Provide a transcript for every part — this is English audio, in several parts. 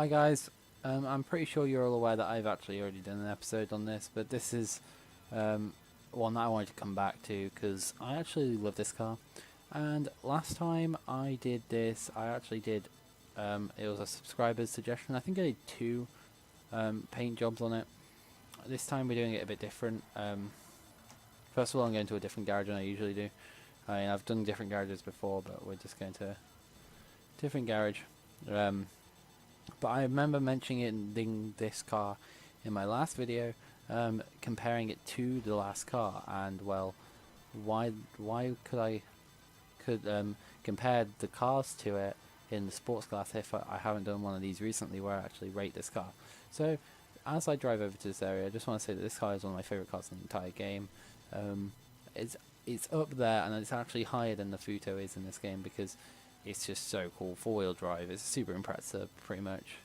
Hi guys, I'm pretty sure you're all aware that I've actually already done an episode on this, but this is um, one that I wanted to come back to because I actually love this car. And last time I did this, I actually did, it was a subscriber's suggestion. I think I did two paint jobs on it. This time we're doing it a bit different. First of all, I'm going to a different garage than I usually do. I mean, I've done different garages before, but we're just going to a different garage. But I remember mentioning this car in my last video, comparing it to the last car, and well, why could compare the cars to it in the sports class if I haven't done one of these recently where I actually rate this car. So as I drive over to this area, I just want to say that this car is one of my favourite cars in the entire game. It's up there, and it's actually higher than the Futo is in this game because it's just so cool. Four-wheel drive. It's a Super Impreza, pretty much.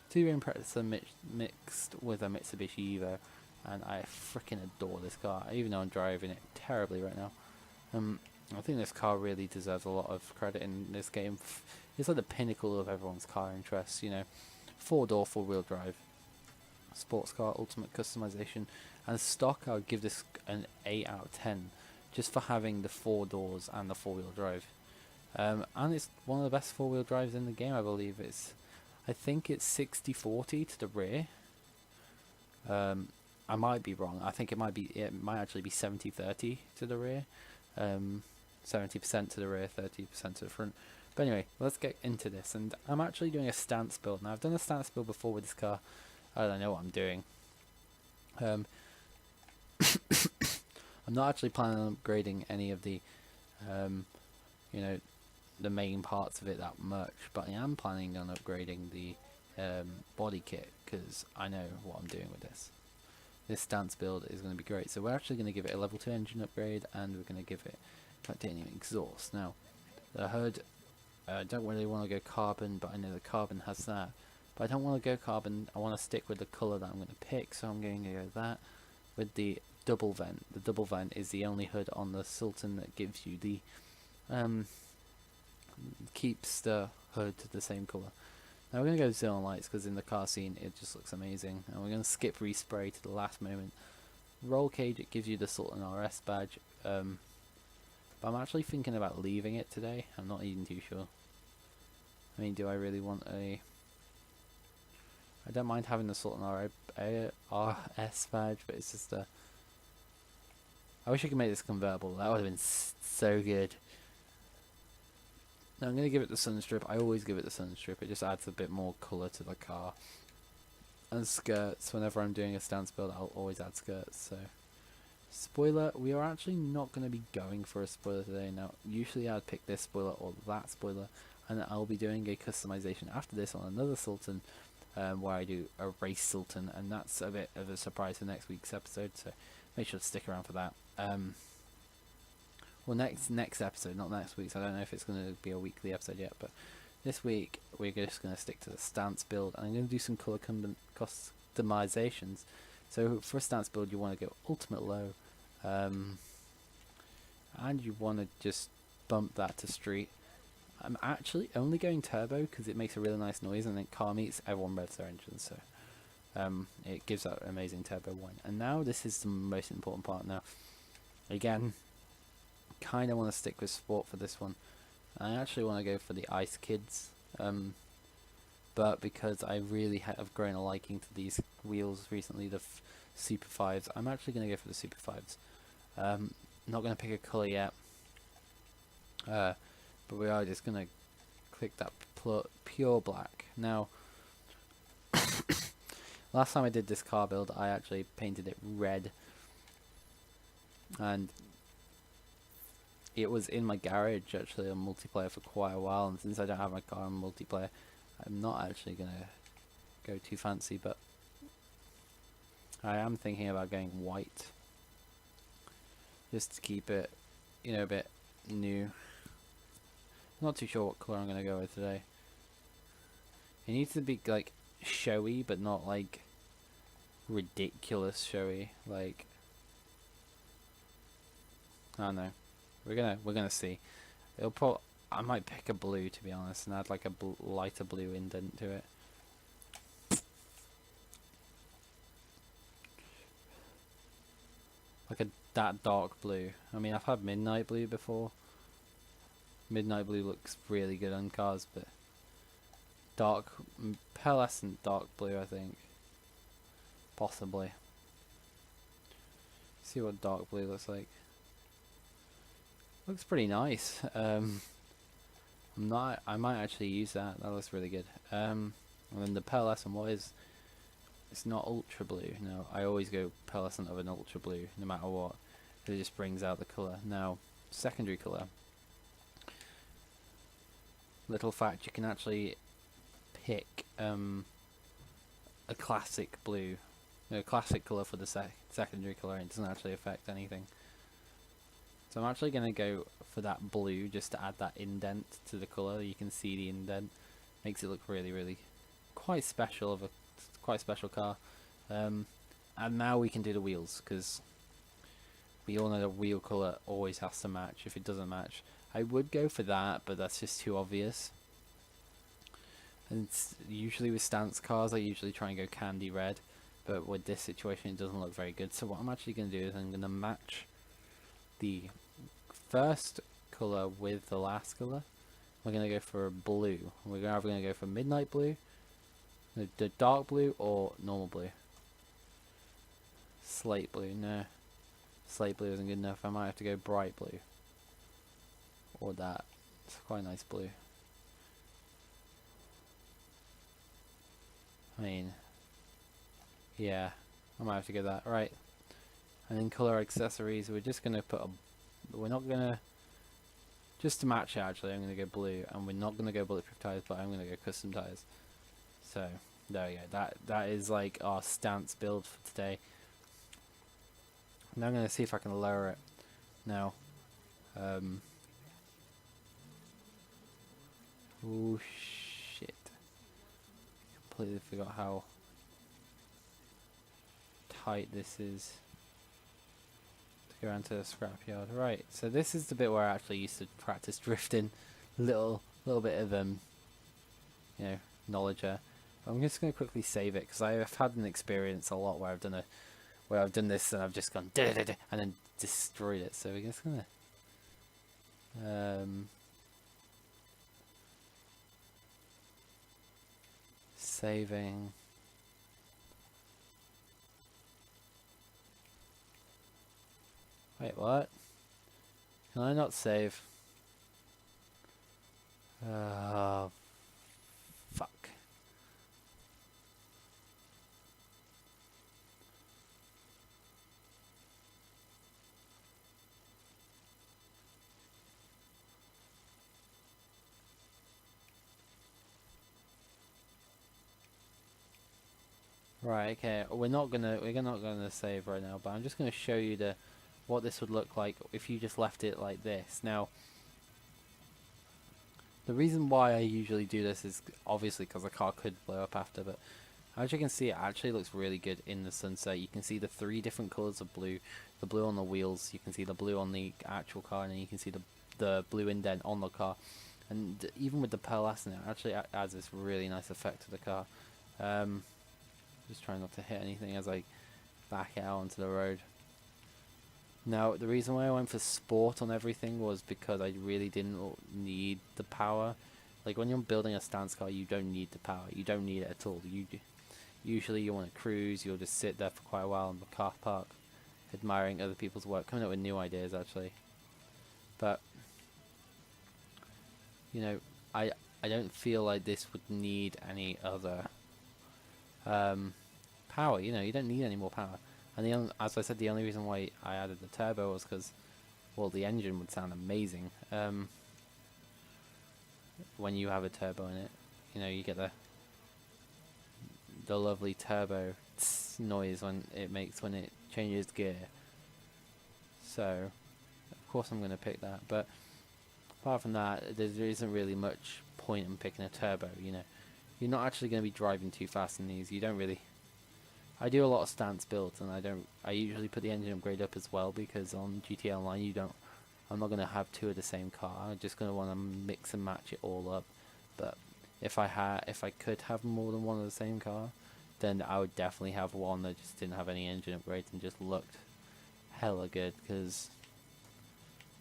Super Impreza mixed with a Mitsubishi Evo, and I freaking adore this car, even though I'm driving it terribly right now. I think this car really deserves a lot of credit in this game. It's like the pinnacle of everyone's car interests, you know. Four-door, four-wheel drive, sports car, ultimate customization, and stock. I would give this an 8 out of 10, just for having the 4 doors and the four-wheel drive. And it's one of the best four-wheel drives in the game, I believe. I think it's 60-40 to the rear. I might be wrong. I think it might actually be 70-30 to the rear. 70% to the rear, 30% to the front. But anyway, let's get into this. And I'm actually doing a stance build. Now, I've done a stance build before with this car. I don't know what I'm doing. I'm not actually planning on upgrading any of the, you know, the main parts of it that much, but I am planning on upgrading the body kit because I know what I'm doing with this. This stance build is going to be great. So we're actually going to give it a level 2 engine upgrade, and we're going to give it titanium exhaust. Now, the hood, I don't really want to go carbon, but I know the carbon has that. But I don't want to go carbon. I want to stick with the colour that I'm going to pick, so I'm going to go that with the double vent. The double vent is the only hood on the Sultan that gives you the keeps the hood the same colour. Now we're going to go Xenon Lights because in the car scene it just looks amazing, and we're going to skip respray to the last moment. Roll cage, it gives you the Sultan RS badge, but I'm actually thinking about leaving it today. I'm not even too sure. I mean, do I really want a... I don't mind having the Sultan RS badge, but it's just a... I wish I could make this convertible. That would have been so good. Now I'm going to give it the sun strip. I always give it the sun strip. It just adds a bit more colour to the car. And skirts. Whenever I'm doing a stance build, I'll always add skirts. So, spoiler. We are actually not going to be going for a spoiler today. Now, usually I'd pick this spoiler or that spoiler, and I'll be doing a customization after this on another Sultan, where I do a race Sultan, and that's a bit of a surprise for next week's episode. So, make sure to stick around for that. Well, next episode, not next week's. I don't know if it's going to be a weekly episode yet, but this week we're just going to stick to the stance build, and I'm going to do some colour customizations. So for a stance build, you want to go ultimate low, and you want to just bump that to street. I'm actually only going turbo because it makes a really nice noise, and then car meets, everyone revs their engines, so it gives that amazing turbo whine. And now this is the most important part. Now, again, kind of want to stick with sport for this one. I actually want to go for the Ice Kids, but because I really have grown a liking to these wheels recently, the Super 5s, I'm actually going to go for the Super 5s. Not going to pick a colour yet, but we are just going to click that pure black. Now, last time I did this car build, I actually painted it red, and it was in my garage actually on multiplayer for quite a while, and since I don't have my car on multiplayer, I'm not actually going to go too fancy, but I am thinking about going white, just to keep it, you know, a bit new. Not too sure what colour I'm going to go with today. It needs to be like showy, but not like ridiculous showy, like, I don't know. We're gonna see. I might pick a blue, to be honest, and add like a lighter blue indent to it. that dark blue. I mean, I've had midnight blue before. Midnight blue looks really good on cars, but dark, pearlescent dark blue, I think. Possibly. See what dark blue looks like. Looks pretty nice. I might actually use that. That looks really good. And then the pearlescent, what is? It's not ultra blue. No, I always go pearlescent of an ultra blue, no matter what. It just brings out the color. Now, secondary color. Little fact: you can actually pick a classic blue, classic color for the secondary color, and it doesn't actually affect anything. So I'm actually going to go for that blue just to add that indent to the color. You can see the indent. Makes it look really, really quite special car. And now we can do the wheels, because we all know the wheel color always has to match. If it doesn't match, I would go for that, but that's just too obvious. And usually with stance cars, I usually try and go candy red, but with this situation, it doesn't look very good. So what I'm actually going to do is I'm going to match the first color with the last color. We're going to go for blue. We're either going to go for midnight blue, the dark blue, or normal blue. Slate blue, no. Slate blue isn't good enough. I might have to go bright blue. Or that. It's quite a nice blue. I mean, yeah, I might have to go that. Right. And then color accessories, we're just going to put we're not going to, just to match it actually, I'm going to go blue. And we're not going to go bulletproof tires, but I'm going to go custom tires. So, there we go. That is like our stance build for today. Now I'm going to see if I can lower it. Now, oh shit. Completely forgot how tight this is. To go around to the scrapyard. Right, so this is the bit where I actually used to practice drifting. Little bit of knowledge there. But I'm just going to quickly save it, because I have had an experience a lot where I've done this and I've just gone da da da and then destroyed it. So we're just gonna saving. Wait, what? Can I not save? Fuck. Right, okay, we're not gonna save right now, but I'm just gonna show you what this would look like if you just left it like this. Now, the reason why I usually do this is obviously because the car could blow up after, but as you can see, it actually looks really good in the sunset. You can see the 3 different colors of blue, the blue on the wheels, you can see the blue on the actual car, and then you can see the blue indent on the car. And even with the pearlescent, it actually adds this really nice effect to the car. Just trying not to hit anything as I back out onto the road. Now, the reason why I went for sport on everything was because I really didn't need the power. Like, when you're building a stance car, you don't need the power. You don't need it at all. Usually you want to cruise, you'll just sit there for quite a while in the car park, admiring other people's work, coming up with new ideas, actually. But, I don't feel like this would need any other power. You don't need any more power. And as I said, the only reason why I added the turbo was because, well, the engine would sound amazing when you have a turbo in it. You get the lovely turbo noise when it changes gear. So, of course, I'm going to pick that. But apart from that, there isn't really much point in picking a turbo. You're not actually going to be driving too fast in these. You don't really. I do a lot of stance builds, and I usually put the engine upgrade up as well, because on GTA Online I'm not going to have 2 of the same car. I'm just going to want to mix and match it all up. But if I could have more than one of the same car, then I would definitely have one that just didn't have any engine upgrades and just looked hella good, because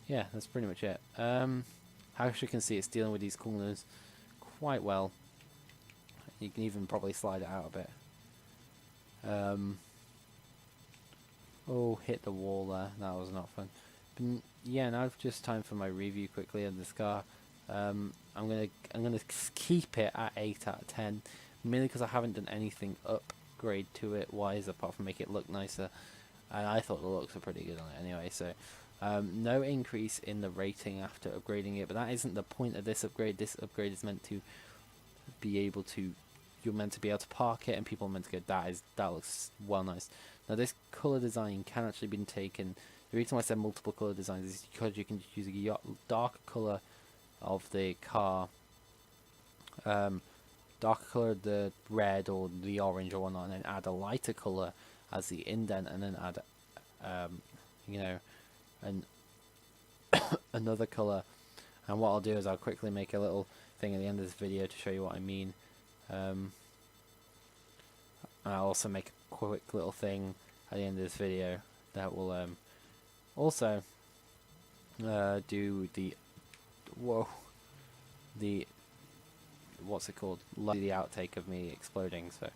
yeah, that's pretty much it. As you can see, it's dealing with these corners quite well. You can even probably slide it out a bit. Oh, hit the wall there. That was not fun. But yeah, now it's just time for my review quickly of this car. I'm gonna keep it at 8 out of 10, mainly because I haven't done anything upgrade to it wise apart from make it look nicer, and I thought the looks were pretty good on it anyway. So no increase in the rating after upgrading it, but that isn't the point of this upgrade. This upgrade is meant to be able to, you're meant to be able to park it, and people are meant to go, that looks well nice. Now this color design can actually be taken. The reason why I said multiple color designs is because you can use a darker color of the car, darker color the red or the orange or whatnot, and then add a lighter color as the indent, and then add you know, another color. And what I'll do is I'll quickly make a little thing at the end of this video to show you what I mean. And I'll also make a quick little thing at the end of this video that will also do the what's it called? The outtake of me exploding. So.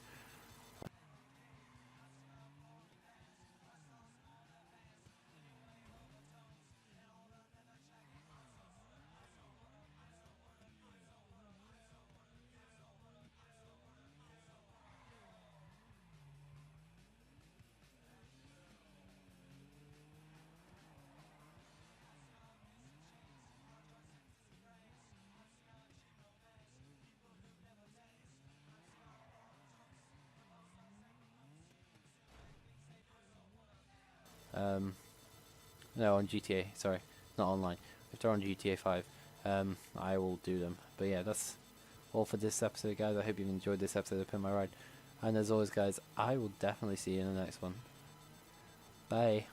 No, on GTA, sorry, not online. If they're on GTA 5, I will do them. But yeah, that's all for this episode, guys. I hope you've enjoyed this episode of Pimp My Ride. And as always, guys, I will definitely see you in the next one. Bye.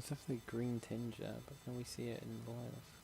There's definitely green tinge there, but can we see it in the live?